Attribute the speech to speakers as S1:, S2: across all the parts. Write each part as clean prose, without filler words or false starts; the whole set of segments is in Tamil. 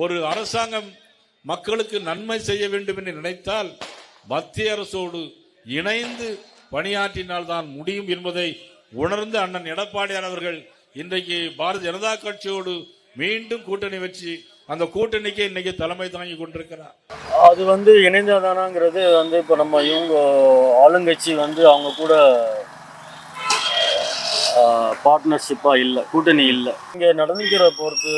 S1: ஒரு அரசாங்கம் மக்களுக்கு நன்மை செய்ய வேண்டும் என்று நினைத்தால் மத்திய அரசோடு இணைந்து பணியாற்றினால்தான் முடியும் என்பதை உணர்ந்து அண்ணன் எடப்பாடியார் அவர்கள் இன்றைக்கு பாரதிய ஜனதா கட்சியோடு மீண்டும் கூட்டணி வச்சு அந்த கூட்டணிக்கு இன்னைக்கு தலைமை தாங்கி கொண்டிருக்கிறார்.
S2: அது இணைந்ததானாங்கிறது இப்போ நம்ம இவங்க ஆளுங்கட்சி அவங்க கூட பார்ட்னர்ஷிப்பாக இல்லை, கூட்டணி இல்லை. இங்கே நடந்துக்கிற பொறுத்து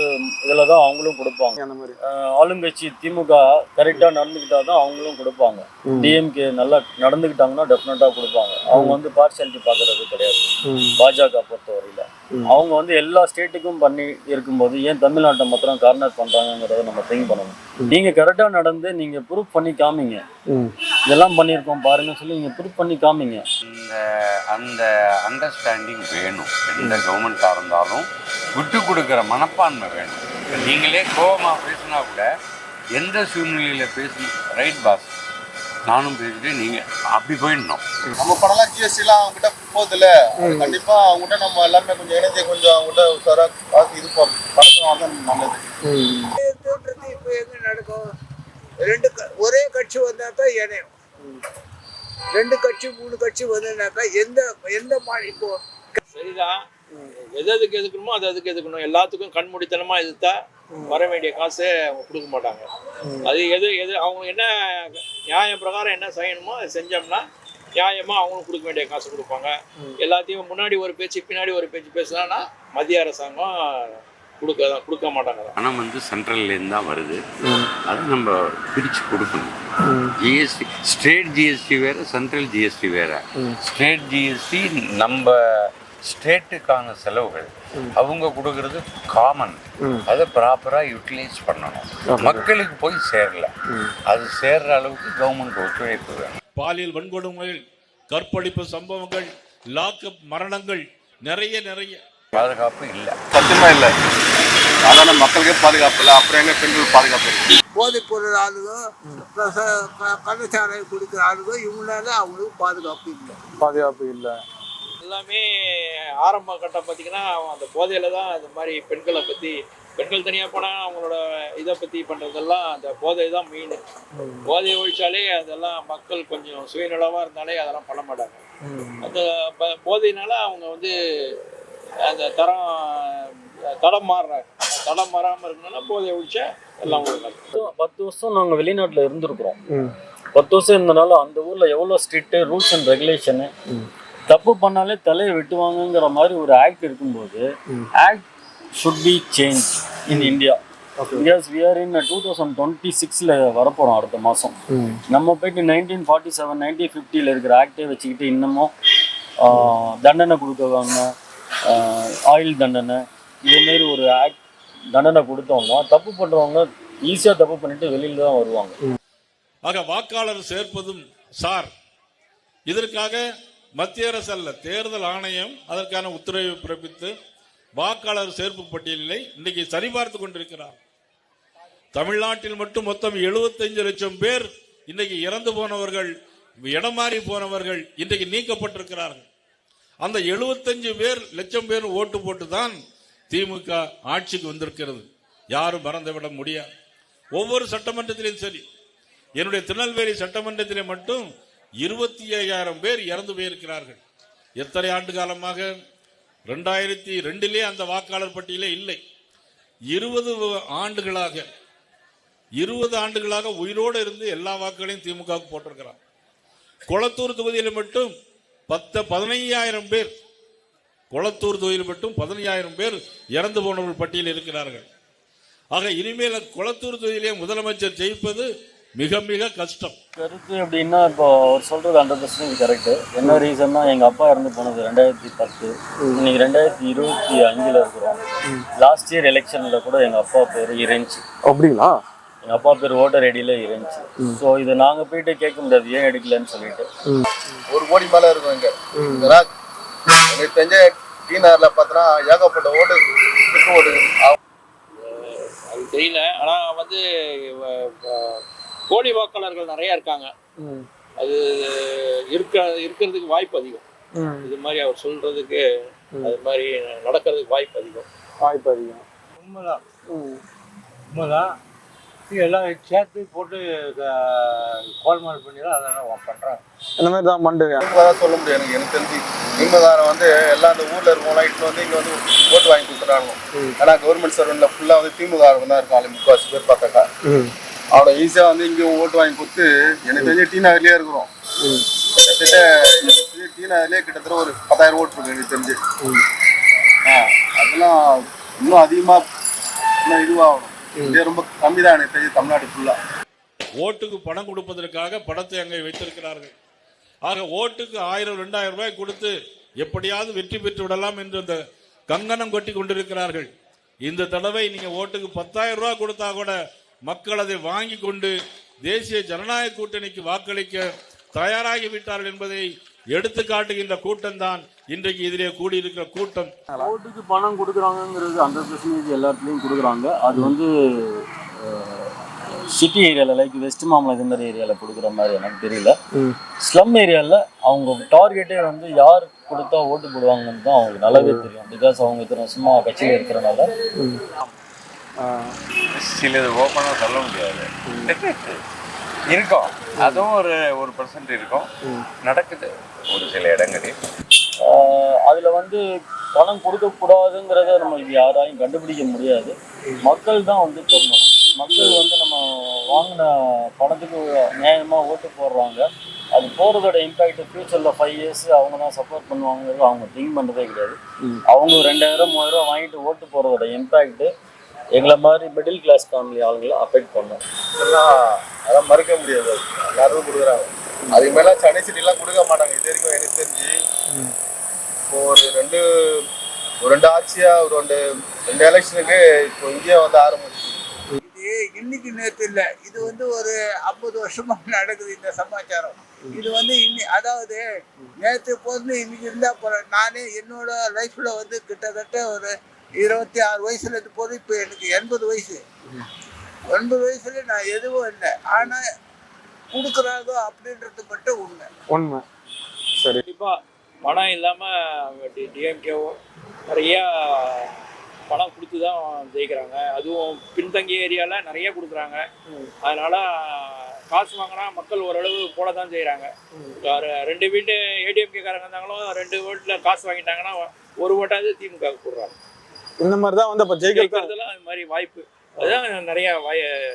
S2: இதில் தான் அவங்களும் கொடுப்பாங்க. அந்த மாதிரி ஆளுங்கட்சி திமுக கரெக்டாக நடந்துக்கிட்டா தான் அவங்களும் கொடுப்பாங்க. டிஎம்கே நல்லா நடந்துக்கிட்டாங்கன்னா டெஃபினட்டாக கொடுப்பாங்க. அவங்க பார்ஷியாலிட்டி பார்க்கறது கிடையாது. பாஜக பொறுத்தவரையில் அவங்க எல்லா ஸ்டேட்டுக்கும் பண்ணி இருக்கும்போது ஏன் தமிழ்நாட்டை மாத்திரம் கார்னர் பண்ணுறாங்கிறத நம்ம திங்க் பண்ணணும். நீங்கள் கரெக்டாக நடந்து நீங்கள் ப்ரூஃப் பண்ணி காமிங்க, இதெல்லாம் பண்ணியிருக்கோம் பாருங்க சொல்லி நீங்கள் ப்ரூஃப் பண்ணி காமிங்க.
S3: அந்த அண்டர்ஸ்டாண்டிங் வேணும். எந்த கவர்மெண்ட்டாக இருந்தாலும் விட்டு கொடுக்குற மனப்பான்மை வேணும். நீங்களே கோபமாக பேசினா கூட எந்த சூழ்நிலையில் பேசி ரைட் பாஸ் நானும் பேசிட்டு நீங்கள் அப்படி போயிடணும்.
S4: நம்ம படம்லாம் ஜிஎஸ்டிலாம் அவங்ககிட்ட போதில்ல, கண்டிப்பாக அவங்ககிட்ட நம்ம எல்லாமே கொஞ்சம் இணைஞ்சு கொஞ்சம் அவங்ககிட்ட உசாராக இது படத்தை நல்லது.
S5: இப்போ எங்க நடக்கும்? ஒரே கட்சி வந்தால் தான் இணையும். 2 கட்சி 3 கட்சி வந்ததுனாக்கா எந்த இப்போ
S6: சரிதான். எதுக்கு எதுக்கணுமோ அதுக்கு எதுக்கணும். எல்லாத்துக்கும் கண்மூடித்தனமா எதிர்த்தா வர வேண்டிய காசு அவங்க கொடுக்க மாட்டாங்க. அது எது அவங்க என்ன நியாயம் பிரகாரம் என்ன செய்யணுமோ அதை செஞ்சோம்னா நியாயமா அவங்களும் கொடுக்க வேண்டிய காசு கொடுப்பாங்க. எல்லாத்தையும் முன்னாடி ஒரு பேச்சு பின்னாடி ஒரு பேச்சு பேசினா மத்திய அரசாங்கம் கொடுக்க மாட்டாங்க.
S3: பணம் சென்ட்ரல்லேருந்து தான் வருது. அதை நம்ம பிரித்து கொடுக்கணும். ஜிஎஸ்டி ஸ்டேட் ஜிஎஸ்டி வேறு, சென்ட்ரல் ஜிஎஸ்டி வேறு. ஸ்டேட் ஜிஎஸ்டி நம்ம ஸ்டேட்டுக்கான செலவுகள் அவங்க கொடுக்கறது காமன். அதை ப்ராப்பராக யூட்டிலைஸ் பண்ணணும். மக்களுக்கு போய் சேரல, அது சேர்ற அளவுக்கு கவர்மெண்ட் ஒத்துழைப்பு வேணும்.
S1: பாலியல் வன்கொடுமைகள், கற்பழிப்பு சம்பவங்கள், லாக்அப் மரணங்கள் நிறைய
S3: பாதுகாப்பு இல்லை,
S4: சத்தியமா இல்லை. அதான மக்களுக்கே பாதுகாப்பு இல்லை, அப்புறம் என்ன பெண்கள் பாதுகாப்பு இருக்கு?
S5: போதைப் பொருள் ஆளுங்க, கள்ளச்சாராயம் குடிக்கிற ஆளுங்க, இவங்களால அவங்களுக்கு பாதுகாப்பு இல்லை.
S6: எல்லாமே ஆரம்ப கட்டம் பார்த்தீங்கன்னா அந்த போதையில தான் இந்த மாதிரி பெண்கள் தனியாக போனால் அவங்களோட இதை பற்றி பண்ணுறதெல்லாம் அந்த போதை தான் மெயின். போதையை ஒழிச்சாலே அதெல்லாம் மக்கள் கொஞ்சம் சுயநலவாக இருந்தாலே அதெல்லாம் பண்ண மாட்டாங்க. அந்த போதையினால அவங்க அந்த தடம் மாறுறாங்க. தடம் மாறாமல் இருக்கணும்னா போதையை ஒழிச்சா எல்லாம்
S2: 10 வருஷம் நாங்கள் வெளிநாட்டில் இருந்திருக்கிறோம். 10 வருஷம் இருந்தனால அந்த ஊரில் எவ்வளோ ஸ்ட்ரிக்ட்டு ரூல்ஸ் அண்ட் ரெகுலேஷனு, தப்பு பண்ணாலே தலையை வெட்டுவாங்கங்கிற மாதிரி ஒரு ஆக்ட் இருக்கும்போது act should be change in India. Because we are in 2026 வரப்போகிறோம் அடுத்த மாதம். நம்ம போயிட்டு 1947 1950 இருக்கிற ஆக்டே வச்சுக்கிட்டு இன்னமும் தண்டனை கொடுக்குவாங்க, ஆயில் தண்டனை இதேமாரி ஒரு ஆக்ட் தண்டனை கொடுத்தவங்க தப்பு பண்ணுறவங்க ஈஸியாக தப்பு பண்ணிட்டு வெளியில் தான் வருவாங்க.
S1: ஆக வாக்காளர் சேர்ப்பதும் சார் இதற்காக மத்திய அரசு அல்ல, தேர்தல் ஆணையம் அதற்கான உத்தரவை பிறப்பித்து வாக்காளர் சேர்ப்பு பட்டியலை இன்னைக்கு சரிபார்த்து கொண்டிருக்கிறார். தமிழ்நாட்டில் மட்டும் மொத்தம் 75 லட்சம் பேர் இன்னைக்கு இறந்து போனவர்கள், இடமாறி போனவர்கள் இன்றைக்கு நீக்கப்பட்டிருக்கிறார்கள். அந்த 75 லட்சம் பேர் ஓட்டு போட்டுதான் திமுக ஆட்சிக்கு வந்திருக்கிறது. யாரும் மறந்துவிட முடியாது. ஒவ்வொரு சட்டமன்றத்திலும் சரி, என்னுடைய திருநெல்வேலி சட்டமன்றத்திலே மட்டும் 25,000 பேர் இறந்து போயிருக்கிறார்கள். எத்தனை ஆண்டு காலமாக? 2002 அந்த வாக்காளர் பட்டியலே இல்லை. 20 ஆண்டுகளாக உயிரோடு இருந்து எல்லா வாக்குகளையும் திமுக போட்டிருக்கிறார். கொளத்தூர் தொகுதியில் மட்டும் 15,000 பேர், கொளத்தூர் தொகுதியில் மட்டும் 15,000 பேர் இறந்து போனவர்கள் பட்டியலில் இருக்கிறார்கள். ஆக இனிமேல் கொளத்தூர் தொகுதியிலே முதலமைச்சர் ஜெயிப்பது மிக மிக கஷ்டம்.
S2: கருத்து எப்படின்னா, இப்போ அவர் சொல்கிறது 100% கரெக்டு. என்ன ரீசன்னா, எங்கள் அப்பா இறந்து போனது 2010, இன்னைக்கு 2025 இருக்கிறோம். லாஸ்ட் இயர் எலெக்ஷனில் கூட எங்கள் அப்பா பேர் இருந்துச்சு. அப்படிங்களா? எங்கள் அப்பா பேர் ஓட்டர் ஐடியில் இருந்துச்சு. ஸோ இதை நாங்கள் போயிட்டு கேட்க முடியாது ஏன் எடுக்கலன்னு சொல்லிட்டு.
S4: 1 கோடி மேலே இருக்கும் இங்கே. எனக்கு தெரிஞ்ச டிஆர்ல பார்த்தோன்னா ஏகப்பட்ட ஓட்டு
S6: அது தெரியல. ஆனால் போலி வாக்காளர்கள் நிறைய இருக்காங்க. அது இருக்கிறதுக்கு வாய்ப்பு அதிகம். இது மாதிரி அவர் சொல்றதுக்கு அது மாதிரி நடக்கிறதுக்கு வாய்ப்பு அதிகம்.
S5: உண்மைதான்.
S7: எல்லாம் சேர்த்து போட்டு கோல்மால் பண்ணி தான் அதெல்லாம் பண்ணுறாங்க.
S8: இந்த மாதிரி தான் பண்ணுறேன்.
S4: தான் சொல்ல முடியாது எனக்கு தெரிஞ்சு. திமுககாரன் வந்து எல்லாம் அந்த ஊரில் இருக்கவங்களாம் இட்டு வந்து இங்கே வந்து ஓட்டு வாங்கி கொடுத்துறாங்க. ஏன்னா கவர்மெண்ட் சர்வெண்ட்டில் ஃபுல்லாக வந்து திமுககாரன் தான் இருக்காங்க, முக்கால்வாசி பேர் பார்த்தாக்கா. அவனை ஈஸியாக வந்து இங்கே ஓட்டு வாங்கி கொடுத்து எனக்கு தெரிஞ்சு டி நகர்லேயே இருக்கிறோம். கிட்டத்தட்ட டி நகர்லேயே கிட்டத்தட்ட ஒரு 10,000 ஓட்டு இருக்கு எனக்கு தெரிஞ்சு. அதெல்லாம் இன்னும் அதிகமாக இன்னும் இதுவாகணும். இது ரொம்ப கம்மி தான் எனக்கு தெரிஞ்சு தமிழ்நாடு ஃபுல்லாக.
S1: ஓட்டுக்கு பணம் கொடுப்பதற்காக பணத்தை அங்கே வைத்திருக்கிறார்கள். ஆக ஓட்டுக்கு 1000-2000 ரூபாய் கொடுத்து எப்படியாவது வெற்றி பெற்று விடலாம் என்று அந்த கங்கணம் கொட்டி கொண்டிருக்கிறார்கள். இந்த தடவை நீங்க ஓட்டுக்கு 10,000 ரூபாய் கொடுத்தா கூட மக்கள் அதை வாங்கி கொண்டு தேசிய ஜனநாயக கூட்டணிக்கு வாக்களிக்க தயாராகி விட்டார்கள் என்பதை எடுத்து காட்டுகின்ற கூட்டம் தான் இன்றைக்கு இதிலே கூடியிருக்கிற கூட்டம்.
S2: ஓட்டுக்கு பணம் கொடுக்குறாங்கிறது 100% எல்லா இடத்துலையும் கொடுக்குறாங்க. அது வந்து சிட்டி ஏரியாவில் லைக் வெஸ்ட் மாமலம் இது மாதிரி ஏரியாவில் கொடுக்குற மாதிரி எனக்கு தெரியல. ஸ்லம் ஏரியாவில் அவங்க டார்கெட்டே வந்து யார் கொடுத்தா ஓட்டு போடுவாங்கன்னு தான் அவங்களுக்கு நல்லாவே தெரியும். பிகாஸ் அவங்க இத்தனை வருஷமா கட்சியில் இருக்கிறனால.
S3: சிலது ஓப்பனாக சொல்ல முடியாது, இருக்கும். அதுவும் ஒரு % இருக்கும், நடக்குது ஒரு சில இடங்களில்.
S2: அதில் வந்து பணம் கொடுக்கக்கூடாதுங்கிறத நம்ம யாராலையும் கண்டுபிடிக்க முடியாது. மக்கள் தான் வந்து சொல்லணும். மக்கள் வந்து நம்ம வாங்கின பணத்துக்கு நியாயமாக ஓட்டு போடுறாங்க. அது போகிறதோட இம்பேக்ட் ஃப்யூச்சரில் 5 இயர்ஸ் அவங்க தான் சப்போர்ட் பண்ணுவாங்கிறது அவங்க திங்க் பண்ணுறதே கிடையாது. அவங்க 2000-3000 வாங்கிட்டு ஓட்டு போகிறதோட இம்பேக்ட் எங்களை மாதிரி மிடில் கிளாஸ் ஃபேமிலி ஆளுங்களை அஃபெக்ட் பண்ணும்.
S4: அதெல்லாம் மறுக்க முடியாது. எல்லாரும் கொடுக்குறாங்க. அதுக்கு மேலே சென்னை சிட்டிலாம் கொடுக்க மாட்டாங்க. இது வரைக்கும் எனக்கு தெரிஞ்சு இப்போ ஒரு ரெண்டு ஆட்சியா ஒரு ரெண்டு எலெக்ஷனுக்கு இப்போ இந்தியா வந்து ஆரம்பிச்சு.
S5: இது இன்னைக்கு நேற்று இல்லை, இது வந்து ஒரு 50 வருஷமா நடக்குது இந்த சமாச்சாரம். இது வந்து அதாவது நேற்று போது இன்னைக்கு இருந்தா நானே என்னோட லைஃப்ல வந்து கிட்டத்தட்ட ஒரு 26 வயசுல இருந்து போது இப்போ எனக்கு 80 வயசு. 80 வயசுல நான் எதுவும் இல்லை. ஆனா கொடுக்குறாங்க அப்படின்றது மட்டும் உண்மை.
S8: சரி.
S6: கண்டிப்பா பணம் இல்லாமல் டிஎம்கேவோ நிறையா பணம் கொடுத்து தான் ஜெயிக்கிறாங்க. அதுவும் பின்தங்கிய ஏரியாவில் நிறைய கொடுக்குறாங்க. அதனால காசு வாங்கினா மக்கள் ஓரளவு போட தான் செய்கிறாங்க. 2 வீட்டு ஏடிஎம்கேக்காரங்க இருந்தாங்களும் 2 ஓட்டில் காசு வாங்கிட்டாங்கன்னா 1 ஓட்டாவது திமுக போடுறாங்க.
S8: இந்த மாதிரி தான் வந்து அப்போ
S6: ஜெயிக்கிறதுலாம் அது மாதிரி வாய்ப்பு. அதுதான் நிறையா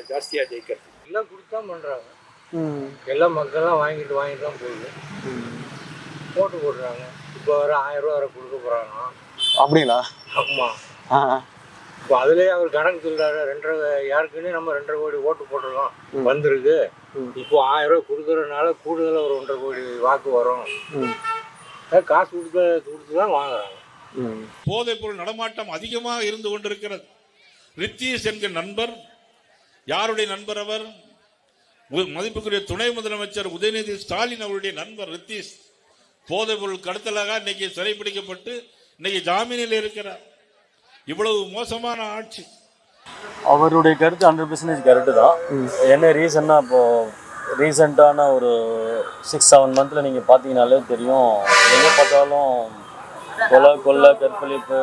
S6: ஜாஸ்தியாக ஜெயிக்கிறது.
S7: எல்லாம் கொடுத்து தான் பண்ணுறாங்க. எல்லா மக்கள்லாம் வாங்கிட்டு தான் போகுது, போட்டு போடுறாங்க. இப்போ வர 1000 ரூபா வர கொடுக்க போகிறாங்க.
S8: அப்படிங்களா?
S7: ஆமாம். இப்போ அதுலேயே அவர் கணக்கு சொல்கிறாரு. 2.5 யாருக்குன்னு நம்ம 2.5 கோடி ஓட்டு போட்டிருக்கோம் வந்துருக்கு. இப்போ 1000 ரூபா கொடுக்குறதுனால கூடுதலாக ஒரு 1.5 கோடி வாக்கு வரும். காசு கொடுத்து தான் வாங்குறாங்க.
S1: போதைப் பொருள் நடமாட்டம் அதிகமாக இருந்து கொண்டிருக்கிறது. ரித்தீஷ் என்கிற நண்பர், யாருடைய நண்பர்? அவர் மதிப்புக்குரிய துணை முதலமைச்சர் உதயநிதி ஸ்டாலின் அவருடைய நண்பர் ரித்தீஷ். போதைப் பொருள் கடத்தலாக இன்னைக்கு சிறைப்பிடிக்கப்பட்டு இன்னைக்கு ஜாமீனில் இருக்கிறார். இவ்வளவு மோசமான ஆட்சி.
S2: அவருடைய கருத்து 100% கரெக்டு தான். என்ன ரீசன்னா, இப்போது ரீசெண்டான ஒரு 6-7 மந்த்தில் நீங்கள் பார்த்தீங்கன்னாலே தெரியும், எங்கே பார்த்தாலும் கொலை கற்பழிப்பு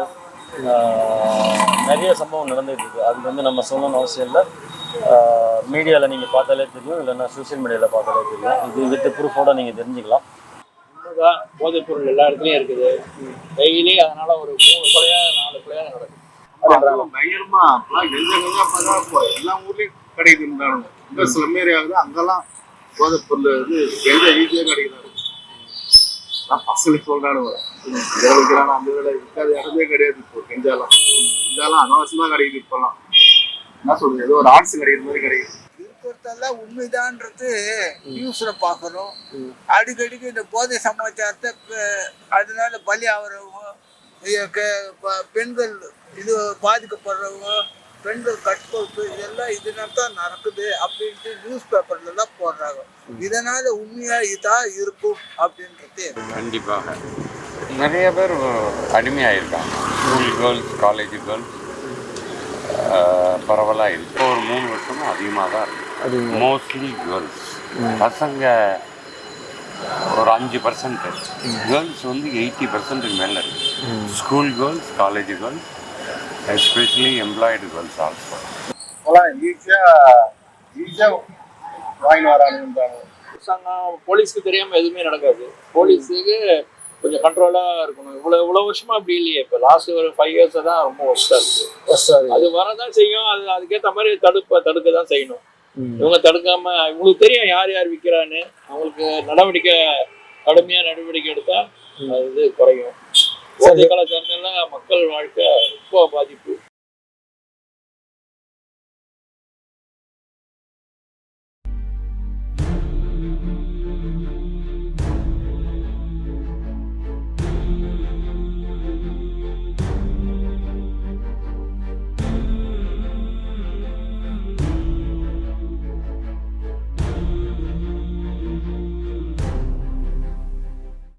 S2: நிறைய சம்பவம் நடந்துகிட்டு இருக்குது. அது வந்து நம்ம சொல்லணும்னு அவசியம் இல்லை. மீடியாவில் நீங்கள் பார்த்தாலே தெரியும், இல்லைன்னா சோஷியல் மீடியாவில் பார்த்தாலே தெரியும். இது வித் ப்ரூஃபோட நீங்கள் தெரிஞ்சுக்கலாம்.
S6: உண்மைதான், போதைப் பொருள் எல்லா இடத்துலையும் இருக்குது டெய்லி. அதனால ஒரு 3 கொலையா 4 கொலையா நடக்குது.
S4: பயங்கரமா எல்லா ஊர்லயும் கிடைக்குது. இந்த சில ஏரியாவது அங்கெல்லாம் போதைப் பொருள் வந்து எங்க ஈஸியா கிடைக்கிறாங்க. பசங்களுக்கு சொல்றானுங்க அந்த வேலை இருக்காத இடமே கிடையாது. இப்போ கெஞ்சாலாம் அனாவசியமா கிடைக்குது. இப்பெல்லாம் என்ன சொல்றது, ஏதோ ஒரு ஆர்ட்ஸ் கிடைக்கிற மாதிரி கிடைக்குது.
S5: இருக்கிறதெல்லாம் உண்மைதான்றது நியூஸ்ல பார்க்கணும். அடிக்கடிக்கு இந்த போதை சமாச்சாரத்தை அதனால பலி ஆகிறவங்க, பெண்கள் இது பாதிக்கப்படுறவங்க, பெண்கள் கற்பழிப்பு, இதெல்லாம் இதனால தான் நடக்குது அப்படின்ட்டு நியூஸ் பேப்பர்லாம் போடுறாங்க. இதனால உண்மையா இதான் இருக்கும் அப்படின்றது
S3: கண்டிப்பாக நிறைய பேர் அடிமையாயிருக்காங்க. ஸ்கூல் கேர்ள்ஸ், காலேஜ் கேர்ள்ஸ் பரவலாக இருக்கு. இப்போ ஒரு 3 வருஷமும் அதிகமாக தான் இருக்குது. Mostly girls. பசங்க ஒரு 5%, கேர்ள்ஸ் வந்து 80% மேலே இருக்குது. School girls, college girls, especially employed girls also.
S4: இப்போலாம் ஈஸியா ஈஸியா வாங்கிட்டு வரானுன்றாங்க.
S6: அரசாங்கம் போலீஸ்க்கு தெரியாம எதுவுமே நடக்காது. போலீஸுக்கு கொஞ்சம் கண்ட்ரோலா இருக்கணும். இவ்வளவு வருஷமா அப்படி இல்லையே. இப்போ லாஸ்ட் ஒரு 5 years தான் ரொம்ப ஒஸ்டா இருக்கு. அது வரதான் செய்யும். அதுக்கேற்ற மாதிரி தடுக்க தான் செய்யணும். இவங்க தடுக்காம இவங்களுக்கு தெரியும் யார் யார் விற்கிறான்னு. அவங்களுக்கு கடுமையா நடவடிக்கை எடுத்தா அது குறையும். போதை கலாச்சாரத்துல மக்கள் வாழ்க்கை ரொம்ப பாதிப்பு.